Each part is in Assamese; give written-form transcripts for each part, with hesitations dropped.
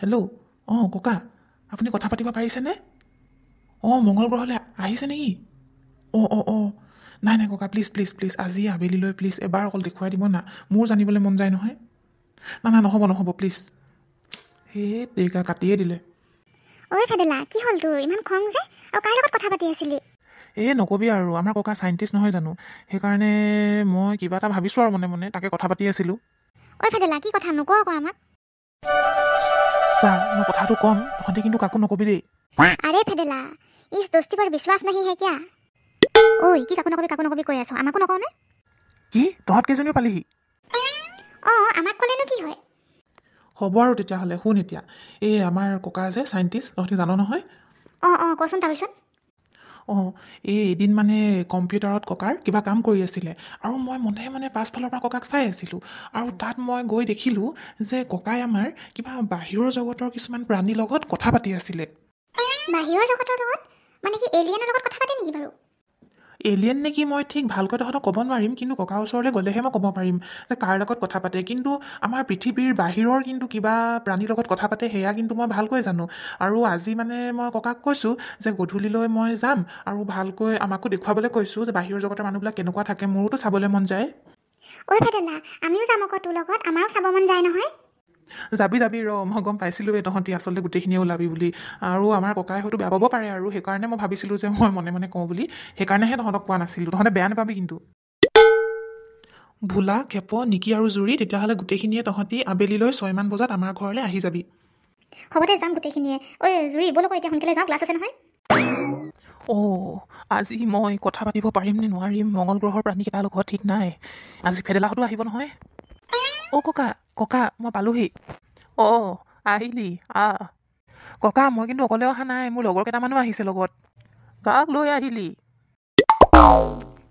হেল্ল'। ককা আপুনি কথা পাতিব পাৰিছেনে? মংগল গ্ৰহলৈ আহিছে নেকি? নাই নাই ককা, প্লিজ প্লিজ প্লিজ আজি আবেলিলৈ প্লিজ এবাৰ অকল দেখুৱাই দিব না, মোৰ জানিবলৈ মন যায় নহয়। না নহ'ব প্লিজ। সেই দেৰিকা কাটিয়ে দিলে। ঐ ভেদেলা, কি হ'ল তোৰ ইমান খং যে? আৰু কাৰ লগত কথা পাতি আছিলি? নকবি আৰু, আমাৰ ককা চাইণ্টিষ্ট নহয় জানো, সেইকাৰণে মই কিবা এটা ভাবিছোঁ আৰু মনে মনে তাকে কথা পাতি আছিলোঁ। ঐ ভেদেলা, কি কথা নকওঁ আকৌ আমাক? চা, মই কথাটো ক'ম, তহঁতি কিন্তু কাকো নকবি দেই। আৰে ভেদেলা, ইছ দোস্তি पर विश्वास नहीं है क्या? ঐ কি কাকো নকবি কৈ আছ, আমাকো নকওঁ নে? কি তহঁত কেইজনীও পালিহি? আমাক ক'লেনো কি হয়? হ'ব আৰু তেতিয়াহ'লে শুন এতিয়া, আমাৰ ককা যে চাইণ্টিষ্ট, তহঁতি জানো নহয়। কচোন তাৰপিছত। এদিন মানে কম্পিউটাৰত ককাৰ কিবা কাম কৰি আছিলে, আৰু মই মনে পাছফালৰ পৰা ককাক চাই আছিলোঁ, আৰু তাত মই গৈ দেখিলোঁ যে ককাই আমাৰ কিবা বাহিৰৰ জগতৰ কিছুমান প্ৰাণীৰ লগত কথা পাতি আছিলে। বাহিৰৰ জগতৰ লগত? মানে কি এলিয়েনৰ লগত কথা পাতে নেকি বাৰু? এলিয়েন নেকি মই ঠিক ভালকৈ তহঁতক ক'ব নোৱাৰিম, কিন্তু ককাৰ ওচৰলৈ গ'লেহে মই ক'ব পাৰিম যে কাৰ লগত কথা পাতে। কিন্তু আমাৰ পৃথিৱীৰ বাহিৰৰ কিন্তু কিবা প্ৰাণীৰ লগত কথা পাতে, সেয়া কিন্তু মই ভালকৈ জানো। আৰু আজি মানে মই ককাক কৈছোঁ যে গধূলিলৈ মই যাম, আৰু ভালকৈ আমাকো দেখুৱাবলৈ কৈছোঁ যে বাহিৰৰ জগতৰ মানুহবিলাক কেনেকুৱা থাকে, মোৰোতো চাবলৈ মন যায়। ঐ ভেদেলা, আমিও যাম আকৌ তোৰ লগত, আমাৰো চাব মন যায় নহয়। যাবি মই গম পাইছিলোঁৱে তহঁতি আচলতে গোটেইখিনিয়ে ওলাবি বুলি, আৰু আমাৰ ককাই হয়তো বেয়া পাব পাৰে, আৰু সেইকাৰণে মই ভাবিছিলোঁ যে মই মনে কওঁ বুলি, সেইকাৰণেহে তহঁতক কোৱা নাছিলোঁ। তহঁতে বেয়া নাপাবি কিন্তু। ভোলা, খেপ, নিকি আৰু জুৰি, তেতিয়াহ'লে গোটেইখিনিয়ে তহঁতি আবেলিলৈ 6মান বজাত আমাৰ ঘৰলৈ আহি যাবি। হ'ব দে, যাম গোটেইখিনিয়ে। ঐ জুৰি, ব'ল আকৌ এতিয়া সোনকালে যাওঁ, ক্লাছ আছে নহয়। আজি মই কথা পাতিব পাৰিম নে নোৱাৰিম মংগল গ্ৰহৰ প্ৰাণীকেইটাৰ লগত ঠিক নাই। আজি ভেদেলাহঁতো আহিব নহয়। ককা মই পালোহি। আহিলি ককা, মই কিন্তু অকলে অহা নাই, মোৰ লগৰ কেইটামানো আহিছে লগত। কাক লৈ আহিলি?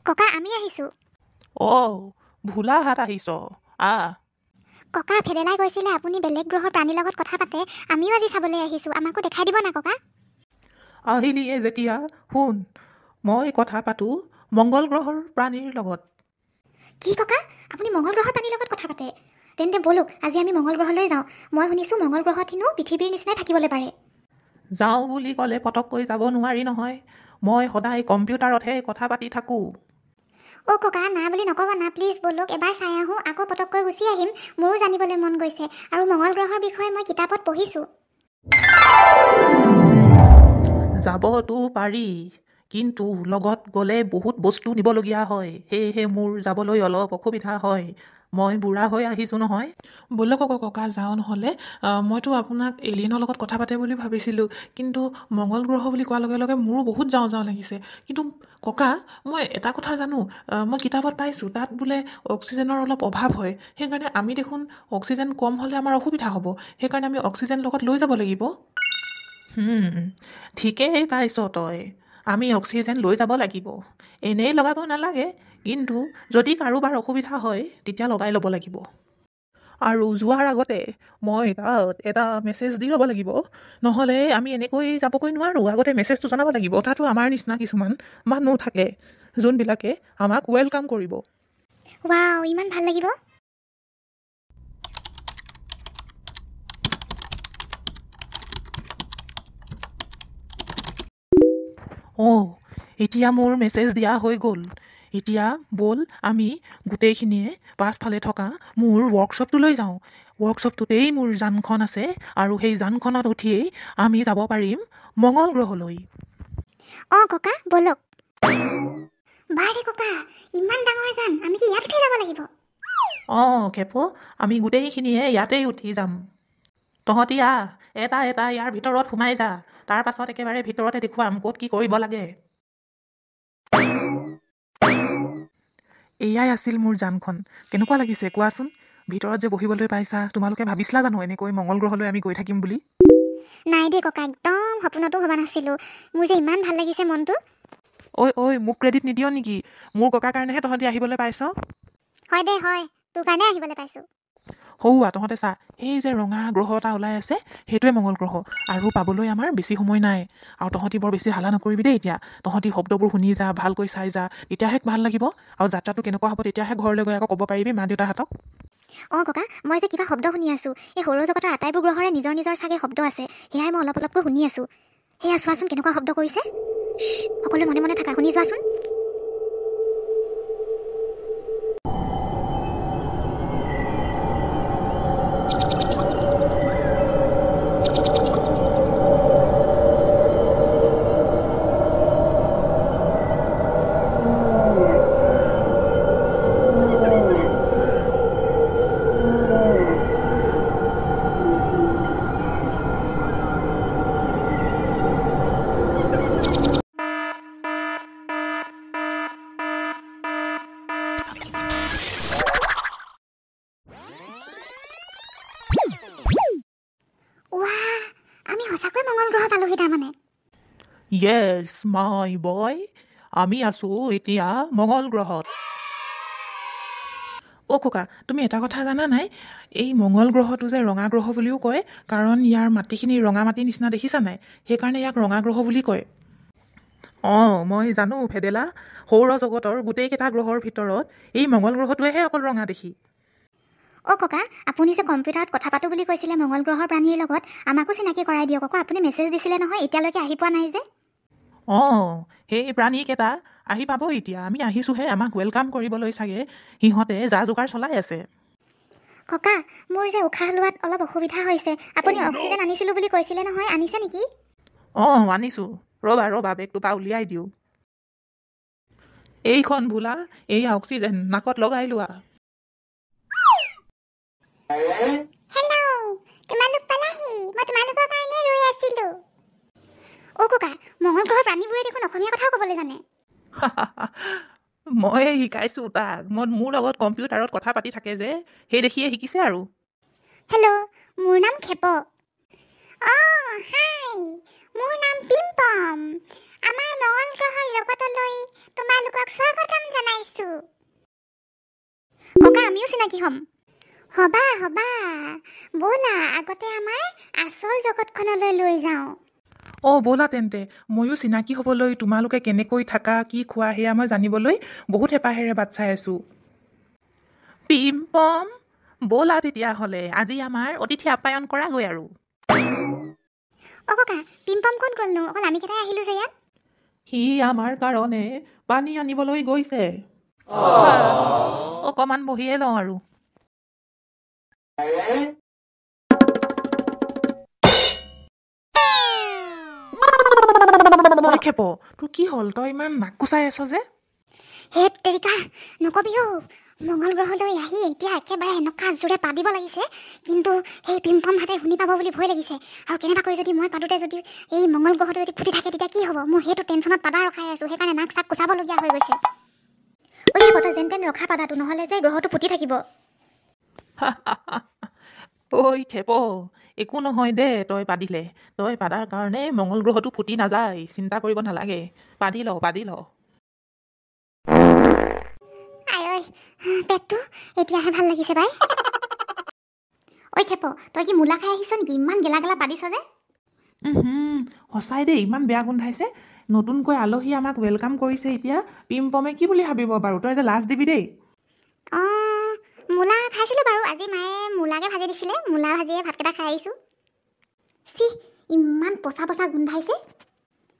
ককা, আমি আহিছোঁ। ভোলাহাত আহিছ? ককা, ভেদেলাই কৈছিলে আপুনি বেলেগ গ্ৰহৰ প্ৰাণীৰ লগত কথা পাতে, আমিও আজি চাবলৈ আহিছোঁ, আমাকো দেখাই দিব না ককা। আহিলিয়ে যেতিয়া শুন, মই কথা পাতোঁ মংগল গ্ৰহৰ প্ৰাণীৰ লগত। কি ককা, আপুনি মংগল গ্ৰহৰ প্ৰাণীৰ লগত কথা পাতে? তেন্তে ব'লক আজি আমি মংগল গ্ৰহলৈ যাওঁ। মই শুনিছোঁ মংগল গ্ৰহত হেনো পৃথিৱীৰ নিচিনাই থাকিবলৈ পাৰে। যাওঁ বুলি ক'লে পটককৈ যাব নোৱাৰি নহয়, মই সদায় কম্পিউটাৰতহে কথা পাতি থাকোঁ। ককা, না বুলি নক'ব না, প্লিজ ব'লক এবাৰ চাই আহোঁ, আকৌ পটককৈ গুচি আহিম। মোৰো জানিবলৈ মন গৈছে, আৰু মংগল গ্ৰহৰ বিষয়ে মই কিতাপত পঢ়িছোঁ। যাবতো পাৰি, কিন্তু লগত গ'লে বহুত বস্তু নিবলগীয়া হয়, সেয়েহে মোৰ যাবলৈ অলপ অসুবিধা হয়। মই বুঢ়া হৈ আহিছোঁ নহয়। ব'লক আকৌ ককা যাওঁ নহ'লে। মইতো আপোনাক এলিয়েনৰ লগত কথা পাতে বুলি ভাবিছিলোঁ, কিন্তু মংগল গ্ৰহ বুলি কোৱাৰ লগে লগে মোৰো বহুত যাওঁ লাগিছে। কিন্তু ককা, মই এটা কথা জানো, মই কিতাপত পাইছোঁ তাত বোলে অক্সিজেনৰ অলপ অভাৱ হয়, সেইকাৰণে আমি দেখোন অক্সিজেন কম হ'লে আমাৰ অসুবিধা হ'ব, সেইকাৰণে আমি অক্সিজেন লগত লৈ যাব লাগিব। ঠিকেই পাইছ তই, আমি অক্সিজেন লৈ যাব লাগিব। এনেই লগাব নালাগে, কিন্তু যদি কাৰোবাৰ অসুবিধা হয় তেতিয়া লগাই ল'ব লাগিব। আৰু যোৱাৰ আগতে মই তাত এটা মেছেজ দি ল'ব লাগিব, নহ'লে আমি এনেকৈ যাবগৈ নোৱাৰোঁ। আগতে মেছেজটো জনাব লাগিব। তাতো আমাৰ নিচিনা কিছুমান মানুহ থাকে যোনবিলাকে আমাক ৱেলকাম কৰিব। ৱাও, ইমান ভাল লাগিব। এতিয়া মোৰ মেছেজ দিয়া হৈ গ'ল। এতিয়া ব'ল আমি গোটেইখিনিয়ে পাছফালে থকা মোৰ ৱৰ্কশ্বপটোলৈ যাওঁ। ৱৰ্কশ্বপটোতেই মোৰ যানখন আছে, আৰু সেই যানখনত উঠিয়েই আমি যাব পাৰিম মংগল গ্ৰহলৈ। ককা ব'লক। বাৰে ককা, ইমান ডাঙৰ যান, আমি কি ইয়াত উঠি যাব লাগিব? খেপ, আমি গোটেইখিনিয়ে ইয়াতেই উঠি যাম। তহঁতি এটা ইয়াৰ ভিতৰত সোমাই যা, তাৰ পাছত একেবাৰে ভিতৰতে দেখুৱাম ক'ত কি কৰিব লাগে। এয়াই আছিল মোৰ যানখন। কেনেকুৱা লাগিছে কোৱাচোন? ভিতৰত যে বহিবলৈ পাইছা, তোমালোকে ভাবিছিলা জানো এনেকৈ মংগল গ্ৰহলৈ আমি গৈ থাকিম বুলি? নাই দেই ককা, একদম সপোনতো ভবা নাছিলোঁ। মোৰ যে ইমান ভাল লাগিছে মনটো। মোক ক্ৰেডিট নিদিয় নেকি? মোৰ ককাৰ কাৰণেহে তহঁতি আহিবলৈ পাইছ। হয় দে, হয়, তোৰ কাৰণে আহিবলৈ পাইছোঁ। তহঁতে চা, সেই যে ৰঙা গ্ৰহ এটা ওলাই আছে, সেইটোৱে মংগল গ্ৰহ, আৰু পাবলৈ আমাৰ বেছি সময় নাই। আৰু তহঁতি বৰ বেছি হাল্লা নকৰিবি দেই। এতিয়া তহঁতি শব্দবোৰ শুনি যা, ভালকৈ চাই যা, তেতিয়াহে ভাল লাগিব। আৰু যাত্ৰাটো কেনেকুৱা হ'ব তেতিয়াহে ঘৰলৈ গৈ আকৌ ক'ব পাৰিবি মা দেউতাহঁতক। অঁ ককা, মই যে কিবা শব্দ শুনি আছোঁ। এই সৌৰজগতৰ আটাইবোৰ গ্ৰহৰে নিজৰ নিজৰ চাগে শব্দ আছে, সেয়াই মই অলপ অলপকৈ শুনি আছোঁ। সেয়া চোৱাচোন কেনেকুৱা শব্দ কৰিছে। সকলোৱে মনে মনে থাকা, শুনি যোৱাচোন। ৱাহ, আমি সঁচাকৈ মংগল গ্ৰহ পালোহি তাৰমানে। য়েছ মাই বয়, আমি আছোঁ এতিয়া মংগল গ্ৰহত। অ' ককা, তুমি এটা কথা জানা নাই? এই মংগল গ্ৰহটো যে ৰঙা গ্ৰহ বুলিও কয়, কাৰণ ইয়াৰ মাটিখিনি ৰঙা মাটিৰ নিচিনা দেখিছা নাই? সেইকাৰণে ইয়াক ৰঙা গ্ৰহ বুলি কয়। অঁ মই জানো ভেদেলা, সৌৰজগতৰ গোটেইকেইটা গ্ৰহৰ ভিতৰত এই মংগল গ্ৰহটোৱেহে অকল ৰঙা দেখি। অ' ককা, আপুনি যে কম্পিউটাৰত কথা পাতোঁ বুলি কৈছিলে মংগল গ্ৰহৰ প্ৰাণীৰ লগত, আমাকো চিনাকি কৰাই দিয়ক আকৌ। আপুনি মেছেজ দিছিলে নহয়, এতিয়ালৈকে আহি পোৱা নাই যে। অঁ সেই প্ৰাণীকেইটা আহি পাব এতিয়া, আমি আহিছোঁহে, আমাক ৱেলকাম কৰিবলৈ চাগে সিহঁতে যা যোগাৰ চলাই আছে। ককা, মোৰ যে উশাহ লোৱাত অলপ অসুবিধা হৈছে। আপুনি অক্সিজেন আনিছিলোঁ বুলি কৈছিলে নহয়, আনিছে নেকি? অঁ আনিছোঁ, ৰ'বা বেগটোৰ পৰা উলিয়াই দিওঁ। এইখন বোলা, এইয়া অক্সিজেন, নাকত লগাই লোৱা। হেল্ল', তোমালোক পালাহি, মই তোমালোকৰ কাৰণে ৰৈ আছিলোঁ। অ' ককা, মংগল গ্ৰহৰ প্ৰাণীবোৰে দেখোন অসমীয়া কথাও ক'বলৈ জানে। মই শিকাইছোঁ তাক, মোৰ লগত কম্পিউটাৰত কথা পাতি থাকে যে, সেই দেখিয়ে শিকিছে আৰু। হেল্ল', মোৰ নাম খেপ। অঁ হাই, মোৰ নাম পিম্পম। আমাৰ মংগল গ্ৰহৰ জগতলৈ তোমালোকক স্বাগতম জনাইছোঁ। ককা, আমিও চিনাকি হ'ম। হবা ব'লা, আগতে আমাৰ আচল জগতখনলৈ লৈ যাওঁ। অঁ ব'লা তেন্তে, ময়ো চিনাকি হ'বলৈ, তোমালোকে কেনেকৈ থাকা, কি খোৱা, সেয়া মই জানিবলৈ বহুত হেঁপাহেৰে বাট চাই আছোঁ। পিম্পম, ব'লা তেতিয়াহ'লে, আজি আমাৰ অতিথি আপ্যায়ন কৰাগৈ আৰু। অ' ককা, পিম্পম ক'ত গ'লনো? অকল আমি কেইটাই আহিলোঁ যে ইয়াত। সি আমাৰ কাৰণে পানী আনিবলৈ গৈছে। অকণমান বহিয়ে লওঁ আৰু। ঐ খেপ, তোৰ কি হ'ল? তই ইমান নাক কুচাই আছ যে? হে তেৰিকা, নকবি অ'। মংগল গ্ৰহলৈ আহি এতিয়া একেবাৰে এনেকুৱা জোৰে পাতিব লাগিছে, কিন্তু সেই পিম্পমহাতে শুনি পাব বুলি ভয় লাগিছে। আৰু কেনেবাকৈ যদি মই পাতোঁতে যদি এই মংগল গ্ৰহটো যদি ফুটি থাকে, তেতিয়া কি হ'ব? মোৰ সেইটো টেনশ্যনত পাদা ৰখাই আছোঁ, সেইকাৰণে নাক চাক কুচাবলগীয়া হৈ গৈছে। ঐ খেপ, তই যেন তেন ৰখা পাদাটো, নহ'লে যে গ্ৰহটো ফুটি থাকিব। ঐ খেপ, একো নহয় দে, তই পাদিলে। তই পাদাৰ কাৰণে মংগল গ্ৰহটো ফুটি নাযায়, চিন্তা কৰিব নালাগে। পাদি ল। আই পেটটো এতিয়াহে ভাল লাগিছে বাই। ঐ খেপ, তই কি মূলা খাই আহিছ নেকি? ইমান গেলা পাদিছ যে। সঁচাই দেই, ইমান বেয়া গোন্ধাইছে। নতুনকৈ আলহী আমাক ৱেলকাম কৰিছে এতিয়া, পিম্পমে কি বুলি ভাবিব বাৰু? তই যে লাজ দিবি দেই। অঁ মূলা খাইছিলোঁ বাৰু, আজি মায়ে মূলাকে ভাজি দিছিলে, মূলা ভাজিয়ে ভাতকেইটা খাই আহিছোঁ। ইমান পচা গোন্ধাইছে।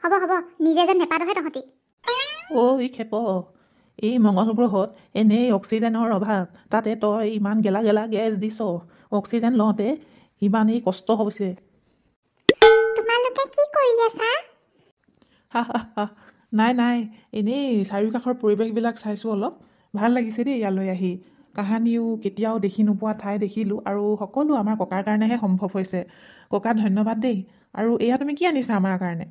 হ'ব নিজে যেন নেপাতহে তহঁতি। ঐ খেপ, এই মংগল গ্ৰহত এনেই অক্সিজেনৰ অভাৱ, তাতে তই ইমান গেলা গেছ দিছ। অক্সিজেন লওঁতে ইমানেই কষ্ট হৈছে। তোমালোকে কি কৰি আছা? নাই, এনেই চাৰিওকাষৰ পৰিৱেশবিলাক চাইছোঁ অলপ। ভাল লাগিছে দেই ইয়ালৈ আহি। কাহানিও কেতিয়াও দেখি নোপোৱা ঠাই দেখিলোঁ, আৰু সকলো আমাৰ ককাৰ কাৰণেহে সম্ভৱ হৈছে। ককা ধন্যবাদ দেই। আৰু এয়া তুমি কি আনিছা আমাৰ কাৰণে?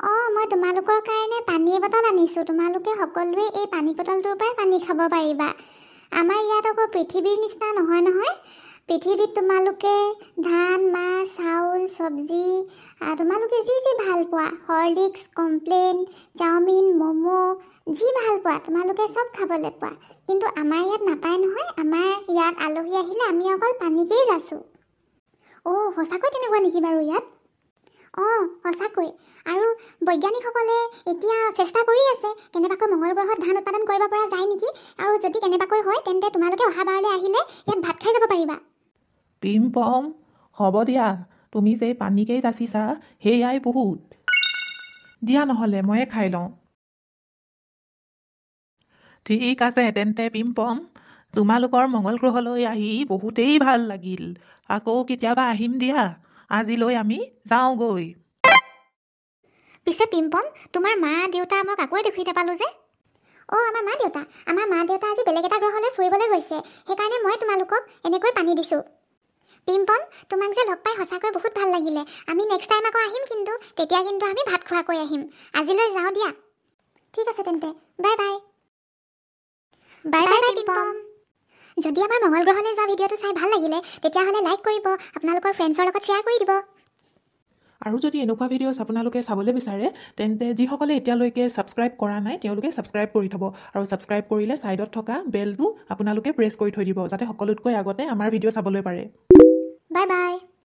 অঁ মই তোমালোকৰ কাৰণে পানী বটল আনিছোঁ। তোমালোকে সকলোৱে এই পানী বটলটোৰ পৰাই পানী খাব পাৰিবা। আমাৰ ইয়াত আকৌ পৃথিৱীৰ নিচিনা নহয়। পৃথিৱীত তোমালোকে ধান, মাছ, চাউল, চব্জি, তোমালোকে যি ভাল পোৱা, হৰলিক্স, কমপ্লেন, চাওমিন, ম'ম', যি ভাল পোৱা তোমালোকে চব খাবলৈ পোৱা। কিন্তু আমাৰ ইয়াত নাপায় নহয়। আমাৰ ইয়াত আলহী আহিলে আমি অকল পানীকেই যাচোঁ। অ' সঁচাকৈ তেনেকুৱা নেকি বাৰু ইয়াত? অঁ সঁচাকৈ। আৰু বৈজ্ঞানিকসকলে এতিয়া চেষ্টা কৰি আছে কেনেবাকৈ মঙ্গল গ্ৰহত ধান উৎপাদন কৰিব পৰা যায় নেকি। আৰু যদি কেনেবাকৈ হয় তেন্তে তোমালোকে অহা বাৰলৈ আহিলে ইয়াত ভাত খাই যাব পাৰিবা। পিম্পম, হ'ব দিয়া, তুমি যে পানীকেই যাচিছা সেয়াই বহুত। দিয়া নহ'লে ময়ে খাই লওঁ। ঠিক আছে তেন্তে পিম্পম, তোমালোকৰ মঙ্গল গ্ৰহলৈ আহি বহুতেই ভাল লাগিল। আকৌ কেতিয়াবা আহিম দিয়া। আজিলৈ আমি যাওঁগৈ। পিছে পিম্পম, তোমাৰ মা দেউতা মই কাকোৱে দেখি নাপালোঁ যে। অঁ আমাৰ মা দেউতা আজি বেলেগ এটা গ্ৰহলৈ ফুৰিবলৈ গৈছে, সেইকাৰণে মই তোমালোকক এনেকৈ পানী দিছোঁ। পিম্পম, তোমাক যে লগ পাই সঁচাকৈ বহুত ভাল লাগিলে। আমি নেক্সট টাইম আকৌ আহিম কিন্তু, তেতিয়া কিন্তু আমি ভাত খোৱাকৈ আহিম। আজিলৈ যাওঁ দিয়া। ঠিক আছে তেন্তে, বাই বাই। Bye bye পিম্পম। যদি আমাৰ মঙ্গল গ্ৰহলৈ যোৱা ভিডিঅ'টো চাই ভাল লাগিলে তেতিয়াহ'লে লাইক কৰিব, আপোনালোকৰ ফ্ৰেণ্ডছৰ লগত শ্বেয়াৰ কৰি দিব। আৰু যদি এনেকুৱা ভিডিঅ'ছ আপোনালোকে চাবলৈ বিচাৰে তেন্তে যিসকলে এতিয়ালৈকে ছাবস্ক্ৰাইব কৰা নাই তেওঁলোকে ছাবস্ক্ৰাইব কৰি থ'ব। আৰু ছাবস্ক্ৰাইব কৰিলে ছাইডত থকা বেলটো আপোনালোকে প্ৰেছ কৰি থৈ দিব, যাতে সকলোতকৈ আগতে আমাৰ ভিডিঅ' চাবলৈ পাৰে। Bye bye.